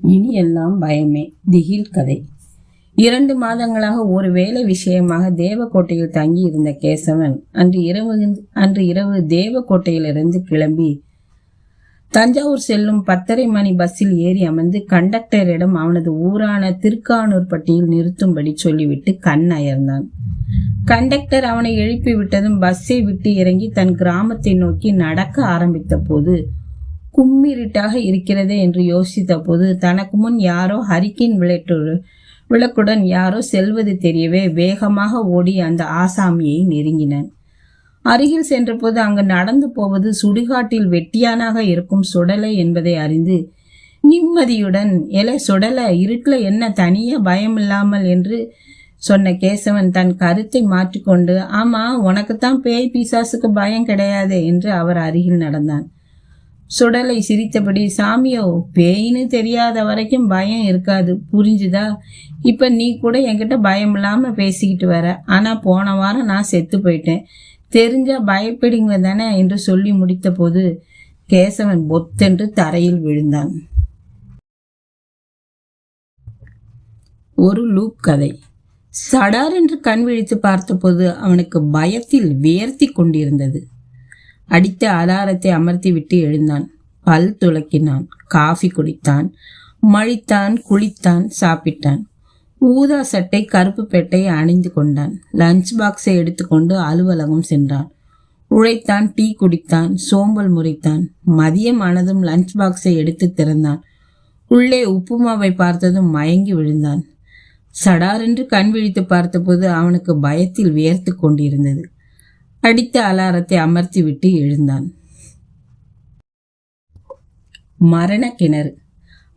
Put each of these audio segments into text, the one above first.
இனி எல்லாம் பயமே. திகில் கதை. 2 மாதங்களாக ஒரு வேலை விஷயமாக தேவக்கோட்டையில் தங்கி இருந்த கேசவன் அன்று இரவு தேவக்கோட்டையிலிருந்து கிளம்பி தஞ்சாவூர் செல்லும் 10:30 மணி பஸ்ஸில் ஏறி அமர்ந்து கண்டக்டரிடம் அவனது ஊரான திருக்கானூர்பட்டியில் நிறுத்தும்படி சொல்லிவிட்டு கண் அயர்ந்தான். கண்டக்டர் அவனை எழுப்பி விட்டதும் பஸ்ஸை விட்டு இறங்கி தன் கிராமத்தை நோக்கி நடக்க ஆரம்பித்த போது கும்மிருட்டாக இருக்கிறதே என்று யோசித்த போது தனக்கு முன் யாரோ ஹரிக்கின் விளக்குடன் யாரோ செல்வது தெரியவே வேகமாக ஓடி அந்த ஆசாமியை நெருங்கினான். அருகில் சென்றபோது அங்கு நடந்து போவது சுடுகாட்டில் வெட்டியானாக இருக்கும் சுடலை என்பதை அறிந்து நிம்மதியுடன் சுடலை, இருட்டில் என்ன தனியா பயமில்லாமல் என்று சொன்ன கேசவன் தன் கருத்தை மாற்றிக்கொண்டு, ஆமா, உனக்குத்தான் பேய் பிசாசுக்கு பயம் கிடையாது என்று அவர் அருகில் நடந்தான். சுடலை சிரித்தபடி, சாமியோ, பேயின்னு தெரியாத வரைக்கும் பயம் இருக்காது, புரிஞ்சுதா? இப்ப நீ கூட என்கிட்ட பயம் இல்லாம பேசிக்கிட்டு வர, ஆனா போன வாரம் நான் செத்து போயிட்டேன், தெரிஞ்சா பயப்படுங்க தானே என்று சொல்லி முடித்த போது கேசவன் பொத்தென்று தரையில் விழுந்தான். ஒரு லூப் கதை. சடார் என்று கண் விழித்து பார்த்தபோது அவனுக்கு பயத்தில் வேர்த்தி கொண்டிருந்தது. அடித்த அலாரத்தை அமர்த்தி விட்டு எழுந்தான். பல் துலக்கினான், காஃபி குடித்தான், மழித்தான், குளித்தான், சாப்பிட்டான். ஊதா சட்டை கருப்பு பெட்டை அணிந்து கொண்டான். லஞ்ச் பாக்ஸை எடுத்துக்கொண்டு அலுவலகம் சென்றான். உழைத்தான், டீ குடித்தான், சோம்பல் முறைத்தான். மதியம் ஆனதும் லஞ்ச் பாக்ஸை எடுத்து திறந்தான். உள்ளே உப்புமாவை பார்த்ததும் மயங்கி விழுந்தான். சடாரென்று கண் விழித்து பார்த்தபோது அவனுக்கு பயத்தில் வியர்த்து கொண்டிருந்தது. அடித்த அலாரத்தை அமர்த்தி விட்டு எழுந்தான். மரண கிணறு.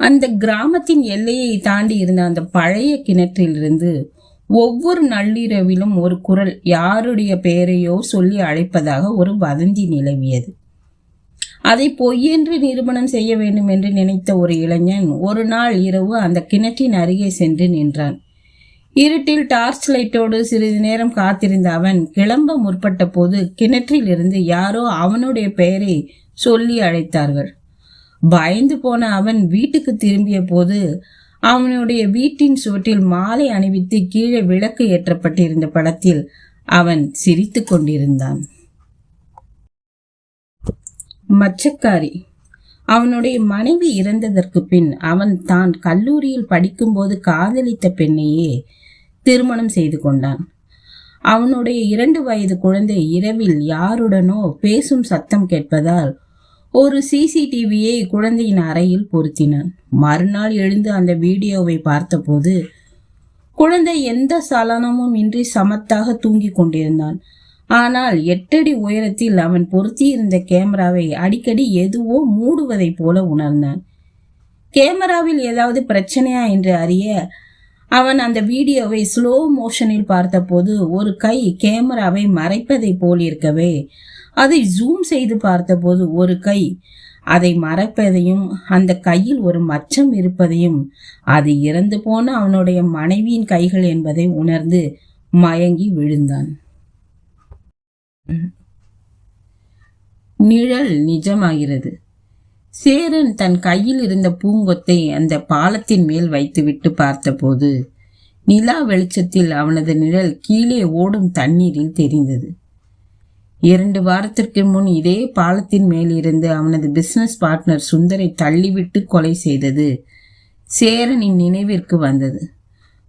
அந்த கிராமத்தின் எல்லையை தாண்டி இருந்த அந்த பழைய கிணற்றிலிருந்து ஒவ்வொரு நள்ளிரவிலும் ஒரு குரல் யாருடைய பெயரையோ சொல்லி அழைப்பதாக ஒரு வதந்தி நிலவியது. அதை பொய்யென்று நிரூபணம் செய்ய வேண்டும் என்று நினைத்த ஒரு இளைஞன் ஒரு நாள் இரவு அந்த கிணற்றின் அருகே சென்று நின்றான். இருட்டில் டார்ச் லைட்டோடு சிறிது நேரம் காத்திருந்த அவன் கிளம்ப முற்பட்ட போது கிணற்றில் இருந்து யாரோ அவனுடைய பெயரை சொல்லி அழைத்தார்கள். பயந்து போன அவன் வீட்டுக்கு திரும்பிய போது அவனுடைய வீட்டின் சுவற்றில் மாலை அணிவித்து கீழே விளக்கு ஏற்றப்பட்டிருந்த படத்தில் அவன் சிரித்து கொண்டிருந்தான். மச்சக்காரி. அவனுடைய மனைவி இறந்ததற்கு பின் அவன் தான் கல்லூரியில் படிக்கும்போது காதலித்த பெண்ணையே திருமணம் செய்து கொண்டான். அவனுடைய 2 வயது குழந்தை இரவில் யாருடனோ பேசும் சத்தம் கேட்பதால் ஒரு சிசிடிவியை குழந்தையின் அறையில் பொருத்தினான். மறுநாள் எழுந்து அந்த வீடியோவை பார்த்தபோது குழந்தை எந்த சலனமும் இன்றி சமத்தாக தூங்கி கொண்டிருந்தான். ஆனால் 8 அடி உயரத்தில் அவன் பொருத்தியிருந்த கேமராவை அடிக்கடி எதுவோ மூடுவதை போல உணர்ந்தான். கேமராவில் ஏதாவது பிரச்சனையா என்று அறிய அவன் அந்த வீடியோவை ஸ்லோ மோஷனில் பார்த்தபோது ஒரு கை கேமராவை மறைப்பதை போல் இருக்கவே, அதை ஜூம் செய்து பார்த்தபோது ஒரு கை அதை மறைப்பதையும் அந்த கையில் ஒரு மச்சம் இருப்பதையும் அது இறந்து போன அவனுடைய மனைவியின் கைகள் என்பதை உணர்ந்து மயங்கி விழுந்தான். நிழல் நிஜமாகிறது. சேரன் தன் கையில் இருந்த பூங்கொத்தை அந்த பாலத்தின் மேல் வைத்துவிட்டு பார்த்தபோது நிலா வெளிச்சத்தில் அவனது நிழல் கீழே ஓடும் தண்ணீரில் தெரிந்தது. 2 வாரத்திற்கு முன் இதே பாலத்தின் மேல் இருந்து அவனது பிசினஸ் பார்ட்னர் சுந்தரை தள்ளிவிட்டு கொலை செய்தது சேரனின் நினைவிற்கு வந்தது.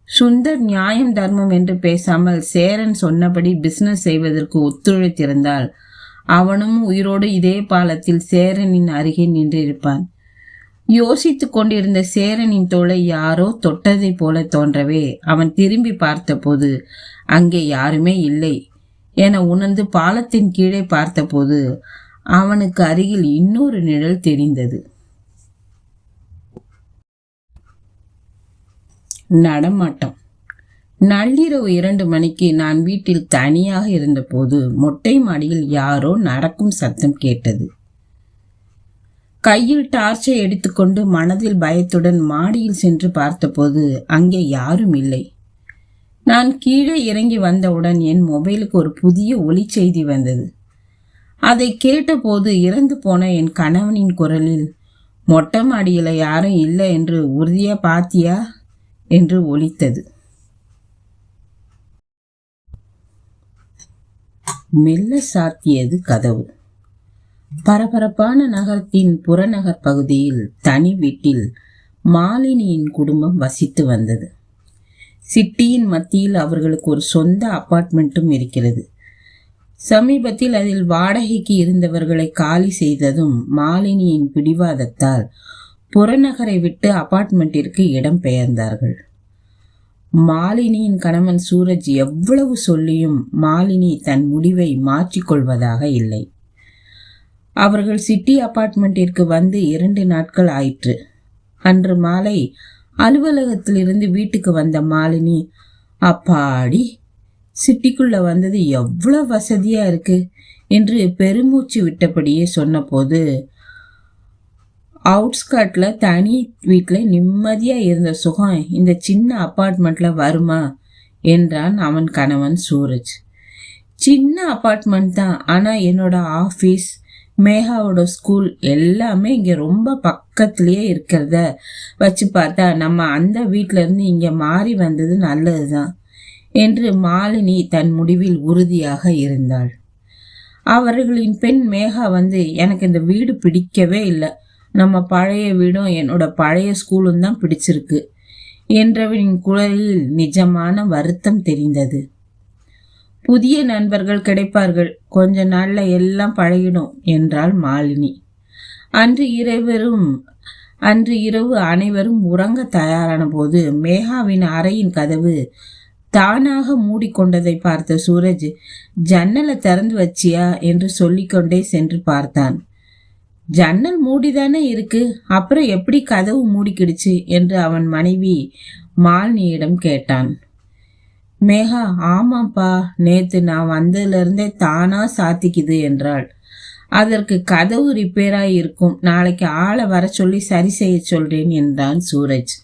சுந்தர் நியாயம் தர்மம் என்று பேசாமல் சேரன் சொன்னபடி பிசினஸ் செய்வதற்கு ஒத்துழைத்திருந்தால் அவனும் உயிரோடு இதே பாலத்தில் சேரனின் அருகே நின்றிருப்பான். யோசித்து கொண்டிருந்த சேரனின் தோளை யாரோ தொட்டதை போல தோன்றவே அவன் திரும்பி பார்த்தபோது அங்கே யாருமே இல்லை என உணர்ந்து பாலத்தின் கீழே பார்த்தபோது அவனுக்கு அருகில் இன்னொரு நிழல் தெரிந்தது. நடமாட்டம். நள்ளிரவு 2 மணிக்கு நான் வீட்டில் தனியாக இருந்தபோது மொட்டை மாடியில் யாரோ நடக்கும் சத்தம் கேட்டது. கையில் டார்ச்சை எடுத்துக்கொண்டு மனதில் பயத்துடன் மாடியில் சென்று பார்த்தபோது அங்கே யாரும் இல்லை. நான் கீழே இறங்கி வந்தவுடன் என் மொபைலுக்கு ஒரு புதிய ஒலி செய்தி வந்தது. அதை கேட்டபோது இறந்து போன என் கணவனின் குரலில், மொட்டை மாடியில் யாரும் இல்லை என்று உறுதியா பாத்தியா என்று ஒலித்தது. மெல்ல சாத்தியது கதவு. பரபரப்பான நகரத்தின் புறநகர் பகுதியில் தனி வீட்டில் மாலினியின் குடும்பம் வசித்து வந்தது. சிட்டியின் மத்தியில் அவர்களுக்கு ஒரு சொந்த அபார்ட்மெண்ட்டும் இருக்கிறது. சமீபத்தில் அதில் வாடகைக்கு இருந்தவர்களை காலி செய்ததும் மாலினியின் பிடிவாதத்தால் புறநகரை விட்டு அபார்ட்மெண்ட்டிற்கு இடம் பெயர்ந்தார்கள். மாலினியின் கணவன் சூரஜ் எவ்வளவு சொல்லியும் மாலினி தன் முடிவை மாற்றிக்கொள்வதாக இல்லை. அவர்கள் சிட்டி அபார்ட்மெண்ட்டிற்கு வந்து 2 நாட்கள் ஆயிற்று. அன்று மாலை அலுவலகத்திலிருந்து வீட்டுக்கு வந்த மாலினி, அப்பாடி, சிட்டிக்குள்ள வந்தது எவ்வளவு வசதியா இருக்கு என்று பெருமூச்சு விட்டபடியே சொன்னபோது, அவுட்ஸ்கர்ட்ல தனி வீட்டில் நிம்மதியா இருந்த சுகம் இந்த சின்ன அப்பார்ட்மெண்ட்ல வருமா என்றான் அவன் கணவன் சூரஜ். சின்ன அப்பார்ட்மெண்ட் தான், ஆனா என்னோட ஆஃபீஸ், மேகாவோட ஸ்கூல் எல்லாமே இங்க ரொம்ப பக்கத்திலேயே இருக்கிறத வச்சு பார்த்தா நம்ம அந்த வீட்டில இருந்து இங்க மாறி வந்தது நல்லதுதான் என்று மாலினி தன் முடிவில் உறுதியாக இருந்தாள். அவர்களின் பெண் மேகா வந்து, எனக்கு இந்த வீடு பிடிக்கவே இல்லை, நம்ம பழைய வீடும் என்னோட பழைய ஸ்கூலும் தான் பிடிச்சிருக்கு என்றவனின் குரலில் நிஜமான வருத்தம் தெரிந்தது. புதிய நண்பர்கள் கிடைப்பார்கள், கொஞ்ச நாள்ல எல்லாம் பழகிடும் என்றாள் மாலினி. அன்று இரவு அனைவரும் உறங்க தயாரான போது மேகாவின் அறையின் கதவு தானாக மூடிக்கொண்டதை பார்த்த சூரஜ், ஜன்னலை திறந்து வச்சியா என்று சொல்லிக்கொண்டே சென்று பார்த்தான். ஜன்னல் மூடிதானே இருக்கு, அப்புறம் எப்படி கதவு மூடிக்கிடுச்சு என்று அவன் மனைவி மாலினியிடம் கேட்டான். மேகா, ஆமாப்பா, நேத்து நான் வந்ததுல இருந்தே தானா சாத்திக்குது என்றாள். அதற்கு கதவு ரிப்பேராய் இருக்கும், நாளைக்கு ஆளை வர சொல்லி சரி செய்ய சொல்றேன் என்றான் சூரஜ்.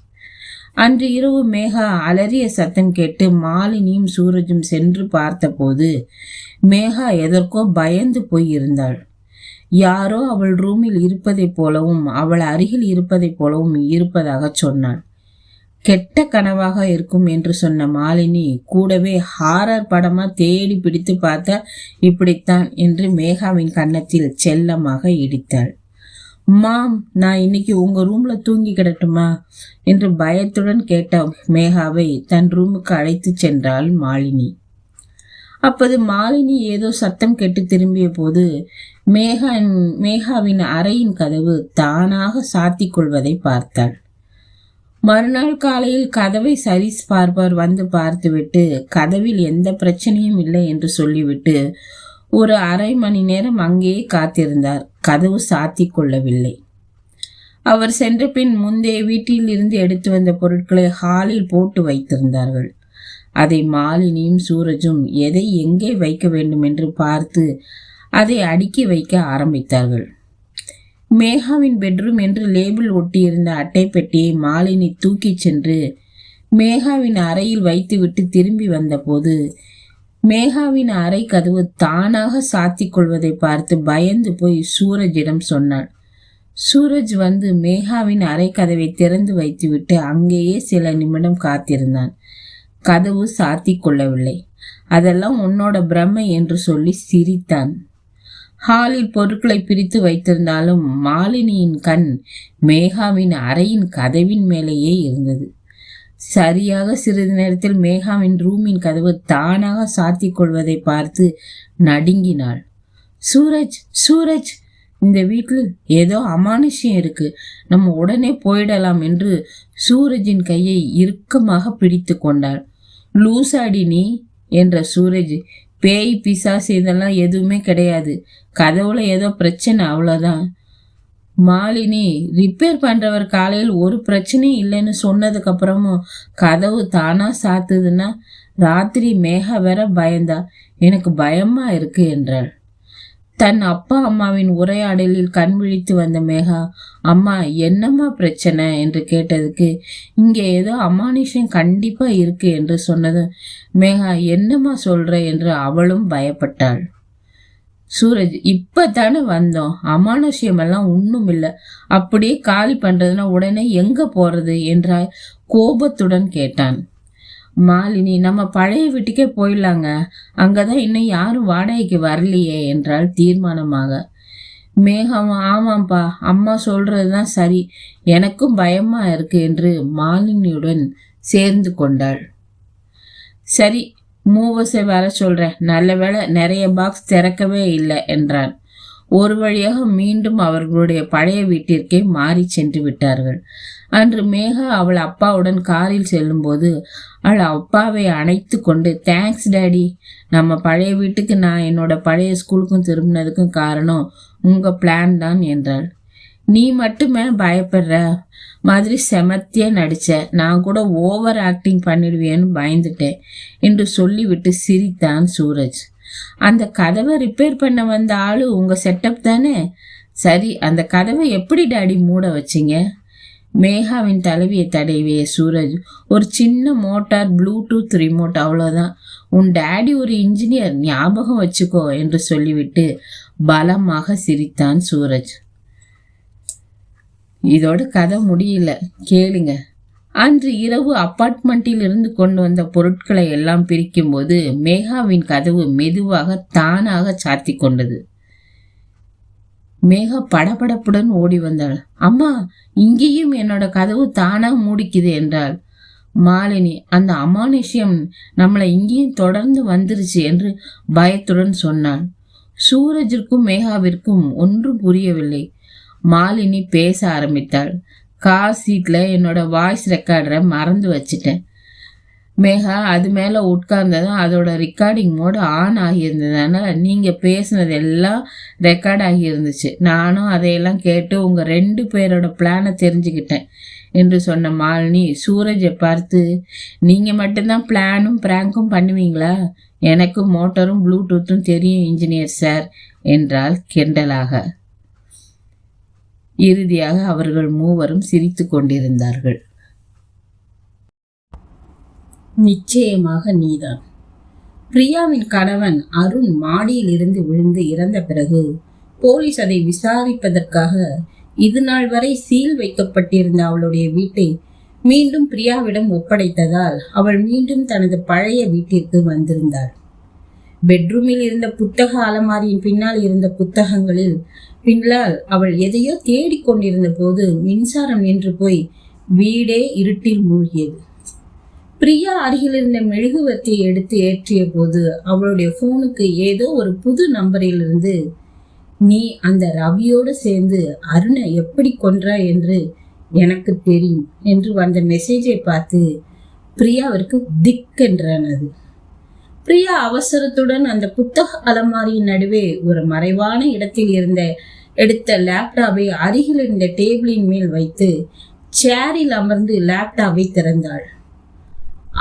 அன்று இரவு மேகா அலறிய சத்தம் கேட்டு மாலினியும் சூரஜும் சென்று பார்த்தபோது மேகா எதற்கோ பயந்து போய் இருந்தாள். யாரோ அவள் ரூமில் இருப்பதைப் போலவும் அவள் அருகில் இருப்பதைப் போலவும் இருப்பதாக சொன்னாள். கெட்ட கனவாக இருக்கும் என்று சொன்ன மாலினி கூடவே ஹாரர் படமா தேடி பிடித்து பார்த்தா இப்படித்தான் என்று மேகாவின் கன்னத்தில் செல்லமாக இடித்தாள். மாம், நான் இன்னைக்கு உங்க ரூம்ல தூங்கி கிடட்டுமா என்று பயத்துடன் கேட்ட மேகாவை தன் ரூமுக்கு அழைத்து சென்றாள் மாலினி. அப்போது மாலினி ஏதோ சத்தம் கேட்டு திரும்பிய போது மேகாவின் அறையின் கதவு தானாக சாத்திக் கொள்வதை பார்த்தாள். மறுநாள் காலையில் கதவை சரி பார்ப்பார் வந்து பார்த்துவிட்டு கதவில் எந்த பிரச்சனையும் இல்லை என்று சொல்லிவிட்டு ஒரு அரை மணி நேரம் அங்கேயே காத்திருந்தார். கதவு சாத்திக் கொள்ளவில்லை. அவர் சென்ற பின் முந்தைய வீட்டில் இருந்து எடுத்து வந்த பொருட்களை ஹாலில் போட்டு வைத்திருந்தார்கள். அதை மாலினியும் சூரஜும் எதை எங்கே வைக்க வேண்டும் என்று பார்த்து அதை அடுக்கி வைக்க ஆரம்பித்தார்கள். மேகாவின் பெட்ரூம் என்று லேபிள் ஒட்டியிருந்த அட்டை பெட்டியை மாலினி தூக்கி சென்று மேகாவின் அறையில் வைத்துவிட்டு திரும்பி வந்தபோது மேகாவின் அறை கதவு தானாக சாத்திக் கொள்வதை பார்த்து பயந்து போய் சூரஜிடம் சொன்னாள். சூரஜ் வந்து மேகாவின் அறை கதவை திறந்து வைத்துவிட்டு அங்கேயே சில நிமிடம் காத்திருந்தான். கதவு சாத்திக் கொள்ளவில்லை. அதெல்லாம் உன்னோட பிரமை என்று சொல்லி சிரித்தான். ஹாலில் பொருட்களை பிரித்து வைத்திருந்தாலும் மாலினியின் கண் மேகாவின் அறையின் கதவின் மேலேயே இருந்தது. சரியாக சிறிது நேரத்தில் மேகாவின் ரூமின் கதவு தானாக சாத்திக் கொள்வதை பார்த்து நடுங்கினாள். சூரஜ், சூரஜ், இந்த வீட்டில் ஏதோ அமானுஷ்யம் இருக்கு, நம்ம உடனே போயிடலாம் என்று சூரஜின் கையை இறுக்கமாக பிடித்து கொண்டாள். லூசாடி நீ என்ற சூரஜ், பேய் பிசாசு இதெல்லாம் எதுவுமே கிடையாது, கதவுல ஏதோ பிரச்சனை, அவ்வளோதான். மாலினி, ரிப்பேர் பண்றவர் காலையில் ஒரு பிரச்சனையும் இல்லைன்னு சொன்னதுக்கு அப்புறமும் கதவு தானா சாத்துதுன்னா ராத்திரி மேகா வேற பயந்தா, எனக்கு பயமா இருக்கு என்றாள். தன் அப்பா அம்மாவின் உரையாடலில் கண் விழித்து வந்த மேகா, அம்மா என்னம்மா பிரச்சனை என்று கேட்டதுக்கு இங்கே ஏதோ அமானுஷ்யம் கண்டிப்பா இருக்கு என்று சொன்னதும் மேகா என்னம்மா சொல்ற என்று அவளும் பயப்பட்டாள். சூரஜ், இப்பதானே வந்தோம், அமானுஷ்யம் எல்லாம் ஒண்ணும் இல்லை, அப்படியே காலி பண்றதுன்னா உடனே எங்க போறது என்றாய் கோபத்துடன் கேட்டான். மாலினி, நம்ம பழைய வீட்டுக்கே போயிடலாங்க, அங்கதான் இன்னும் யாரும் வாடகைக்கு வரலையே என்றாள் தீர்மானமாக. மேகம், ஆமாப்பா, அம்மா சொல்றதுதான் சரி, எனக்கும் பயமா இருக்கு என்று மாலினியுடன் சேர்ந்து கொண்டாள். சரி, மூவர்ஸை வர சொல்றேன், நல்ல வேளை நிறைய பாக்ஸ் திறக்கவே இல்லை என்றான். ஒரு வழியாக மீண்டும் அவர்களுடைய பழைய வீட்டிற்கே மாறி சென்று விட்டார்கள். அன்று மேகா அவள் அப்பாவுடன் காரில் செல்லும்போது அவள் அப்பாவை அணைத்து கொண்டு, தேங்க்ஸ் டாடி, நம்ம பழைய வீட்டுக்கு நான் என்னோட பழைய ஸ்கூலுக்கும் திரும்பினதுக்கும் காரணம் உங்க பிளான் தான் என்றாள். நீ மட்டுமே பயப்படுற மாதிரி செமத்தியா நடிச்ச, நான் கூட ஓவர் ஆக்டிங் பண்ணிடுவேன்னு பயந்துட்டேன் என்று சொல்லிவிட்டு சிரித்தான் சூரஜ். அந்த கதவை ரிப்பேர் பண்ண வந்த ஆளு உங்க செட்டப் தானே? சரி, அந்த கதவை எப்படி டாடி மூட வச்சிங்க? மேகாவின் தலைவியை தடவிய சூரஜ், ஒரு சின்ன மோட்டார், ப்ளூடூத் ரிமோட், அவ்வளோதான். உன் டாடி ஒரு இன்ஜினியர், ஞாபகம் வச்சுக்கோ என்று சொல்லிவிட்டு பலமாக சிரித்தான் சூரஜ். இதோட கதை முடியல, கேளுங்க. அன்று இரவு அப்பார்ட்மெண்ட்டில் இருந்து கொண்டு வந்த பொருட்களை எல்லாம் பிரிக்கும் போது மேகாவின் கதவு மெதுவாக தானாக சாத்தி கொண்டது. மேகா படபடப்புடன் ஓடி வந்தாள். அம்மா, இங்கேயும் என்னோட கதவு தானா மூடிக்குது என்றாள். மாலினி, அந்த அமானுஷ்யம் நம்மளை இங்கேயும் தொடர்ந்து வந்துருச்சு என்று பயத்துடன் சொன்னாள். சூரஜிற்கும் மேகாவிற்கும் ஒன்றும் புரியவில்லை. மாலினி பேச ஆரம்பித்தாள். கார் சீட்ல என்னோட வாய்ஸ் ரெக்கார்டரை மறந்து வச்சுட்டேன். மேகா, அது மேல உட்கார்ந்ததும் அதோட ரெக்கார்டிங் மோடு ஆன் ஆகியிருந்ததுனால நீங்க பேசுனது எல்லாம் ரெக்கார்ட் ஆகி இருந்துச்சு. நானும் அதையெல்லாம் கேட்டு உங்க 2 பேரோட பிளானை தெரிஞ்சுக்கிட்டேன் என்று சொன்ன மாலினி சூரஜை பார்த்து, நீங்க மட்டும்தான் பிளானும் பிராங்கும் பண்ணுவீங்களா? எனக்கு மோட்டரும் ப்ளூடூத்தும் தெரியும் இன்ஜினியர் சார் என்றாள் கிண்டலாக. இறுதியாக அவர்கள் மூவரும் சிரித்து கொண்டிருந்தார்கள். நிச்சயமாக நீதான். பிரியாவின் கணவன் அருண் மாடியில் இருந்து விழுந்து இறந்த பிறகு போலீஸ் அதை விசாரிப்பதற்காக இது நாள் வரை சீல் வைக்கப்பட்டிருந்த அவளுடைய வீட்டை மீண்டும் பிரியாவிடம் ஒப்படைத்ததால் அவள் மீண்டும் தனது பழைய வீட்டிற்கு வந்திருந்தாள். பெட்ரூமில் இருந்த புத்தக அலமாரியின் பின்னால் இருந்த புத்தகங்களில் பின்னால் அவள் எதையோ தேடிக்கொண்டிருந்த போது மின்சாரம் நின்று போய் வீடே இருட்டில் மூழ்கியது. பிரியா அருகில் இருந்த மெழுகுவர்த்தியை எடுத்து ஏற்றிய போது அவளுடைய போனுக்கு ஏதோ ஒரு புது நம்பரில் இருந்து, நீ அந்த ரவியோடு சேர்ந்து அருணை எப்படி கொன்றாய் என்று எனக்கு தெரியும் என்று வந்த மெசேஜை பார்த்து பிரியாவிற்கு திக்கென்றானது. பிரியா அவசரத்துடன் அந்த புத்தக அலமாரியின் நடுவே ஒரு மறைவான இடத்தில் எடுத்த லேப்டாப்பை அருகில் இருந்த டேபிளின் மேல் வைத்து சேரில் அமர்ந்து லேப்டாப்பை திறந்தாள்.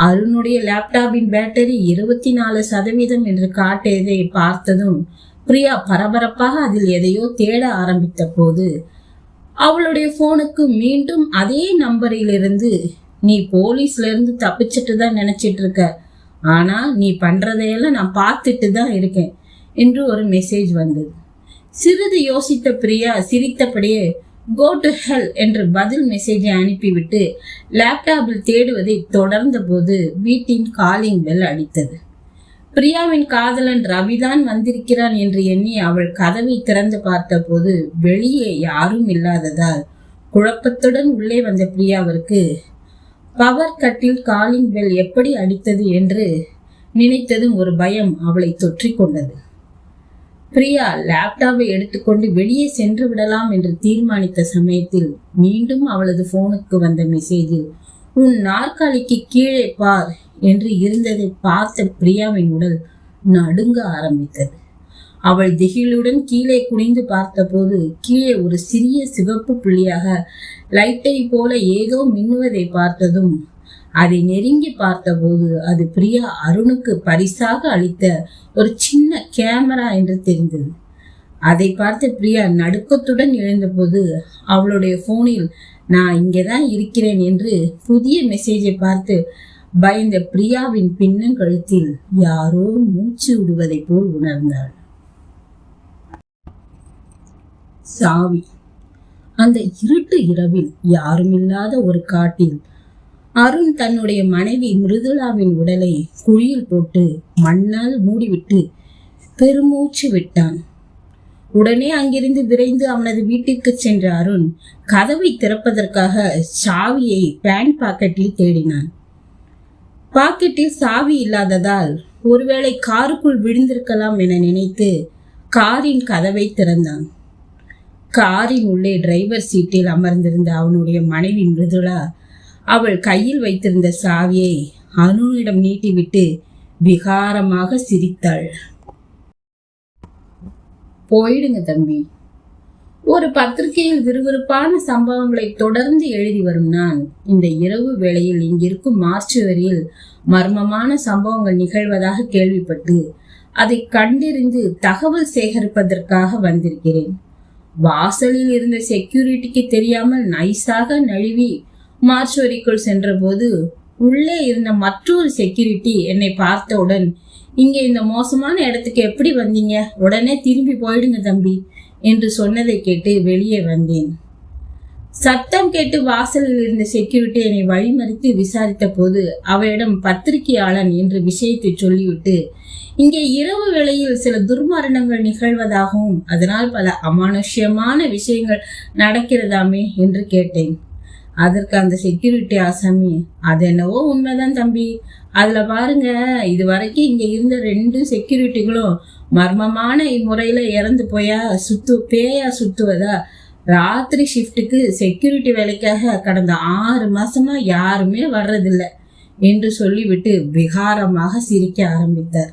அருணுடைய லேப்டாப்பின் பேட்டரி 24% என்று காட்டியதை பார்த்ததும் பிரியா பரபரப்பாக அதில் எதையோ தேட ஆரம்பித்த போது அவளுடைய போனுக்கு மீண்டும் அதே நம்பரில் இருந்து, நீ போலீஸ்ல இருந்து தப்பிச்சிட்டு தான் நினைச்சிட்டு இருக்க, ஆனா நீ பண்றதையெல்லாம் நான் பார்த்துட்டு தான் இருக்கேன் என்று ஒரு மெசேஜ் வந்தது. சிறிது யோசித்த பிரியா சிரித்தபடியே கோ டு ஹெல் என்று பதில் மெசேஜை அனுப்பிவிட்டு லேப்டாப்பில் தேடுவதை தொடர்ந்த போது வீட்டின் காலிங் பெல் அடித்தது. பிரியாவின் காதலன் ரவிதான் வந்திருக்கிறான் என்று எண்ணி அவள் கதவை திறந்து பார்த்த போது வெளியே யாரும் இல்லாததால் குழப்பத்துடன் உள்ளே வந்த பிரியாவிற்கு பவர் கட்டில் காலிங் பெல் எப்படி அடித்தது என்று நினைத்ததும் ஒரு பயம் அவளை தொற்றிக் கொண்டது. பிரியா லேப்டாப்பை எடுத்துக்கொண்டு வெளியே சென்று விடலாம் என்று தீர்மானித்த சமயத்தில் மீண்டும் அவளது போனுக்கு வந்த மெசேஜில், உன் நாற்காலிக்கு கீழே பார் என்று இருந்ததை பார்த்த பிரியாவின் உடல் நடுங்க ஆரம்பித்தது. அவள் திகிலுடன் கீழே குனிந்து பார்த்தபோது கீழே ஒரு சிறிய சிவப்பு புள்ளியாக லைட்டை போல ஏதோ மின்னுவதை பார்த்ததும் அதை நெருங்கி பார்த்தபோது அது பிரியா அருணுக்கு பரிசாக அளித்த ஒரு சின்ன கேமரா என்று தெரிந்தது. அதை பார்த்து பிரியா நடுக்கத்துடன் எழுந்தபோது அவளுடைய போனில் நான் இங்கேதான் இருக்கிறேன் என்று புதிய மெசேஜை பார்த்து பயந்த பிரியாவின் பின்னங்கழுத்தில் யாரோ மூச்சு விடுவதை போல் உணர்ந்தாள். சாவி. அந்த இருட்டு இரவில் யாருமில்லாத ஒரு காட்டில் அருண் தன்னுடைய மனைவி மிருதுளாவின் உடலை குழியில் போட்டு மண்ணால் மூடிவிட்டு பெருமூச்சு விட்டான். உடனே அங்கிருந்து விரைந்து அவனது வீட்டிற்கு சென்ற அருண் கதவை திறப்பதற்காக சாவியை பேண்ட் பாக்கெட்டில் தேடினான். பாக்கெட்டில் சாவி இல்லாததால் ஒருவேளை காருக்குள் விழுந்திருக்கலாம் என நினைத்து காரின் கதவை திறந்தான். காரின் உள்ளே டிரைவர் சீட்டில் அமர்ந்திருந்த அவனுடைய மனைவி மிருதுளா அவள் கையில் வைத்திருந்த சாவியை அருணிடம் நீட்டிவிட்டு விகாரமாக சிரித்தாள். போயிடுங்க தம்பி. ஒரு பத்திரிகையில் விறுவிறுப்பான சம்பவங்களை தொடர்ந்து எழுதி வரும் நான் இந்த இரவு வேளையில் இங்கிருக்கும் மார்ச்சுவரியில் மர்மமான சம்பவங்கள் நிகழ்வதாக கேள்விப்பட்டு அதை கண்டறிந்து தகவல் சேகரிப்பதற்காக வந்திருக்கிறேன். வாசலில் இருந்த செக்யூரிட்டிக்கு தெரியாமல் நைஸாக நழுவி மார்ச்சுவரிக்குள் சென்றபோது உள்ளே இருந்த மற்றொரு செக்யூரிட்டி என்னை பார்த்தவுடன், இங்கே இந்த மோசமான இடத்துக்கு எப்படி வந்தீங்க, உடனே திரும்பி போயிடுங்க தம்பி என்று சொன்னதை கேட்டு வெளியே வந்தேன். சத்தம் கேட்டு வாசலில் இருந்த செக்யூரிட்டி என்னை வழிமறித்து விசாரித்த போது அவரிடம் பத்திரிகையாளன் என்று விஷயத்தை சொல்லிவிட்டு, இங்கே இரவு வேளையில் சில துர்மரணங்கள் நிகழ்வதாகவும் அதனால் பல அமானுஷ்யமான விஷயங்கள் நடக்கிறதாமே என்று கேட்டேன். அதற்கு அந்த செக்யூரிட்டி ஆசாமி, அது என்னவோ உண்மைதான் தம்பி, அதுல பாருங்க, இது வரைக்கும் இங்க இருந்த 2 செக்யூரிட்டிகளும் மர்மமான இம்முறையில இறந்து போயா பேயா சுத்துவதா ராத்திரி ஷிஃப்ட்டுக்கு செக்யூரிட்டி வேலைக்காக கடந்த 6 மாசமா யாருமே வர்றதில்லை என்று சொல்லிவிட்டு விகாரமாக சிரிக்க ஆரம்பித்தார்.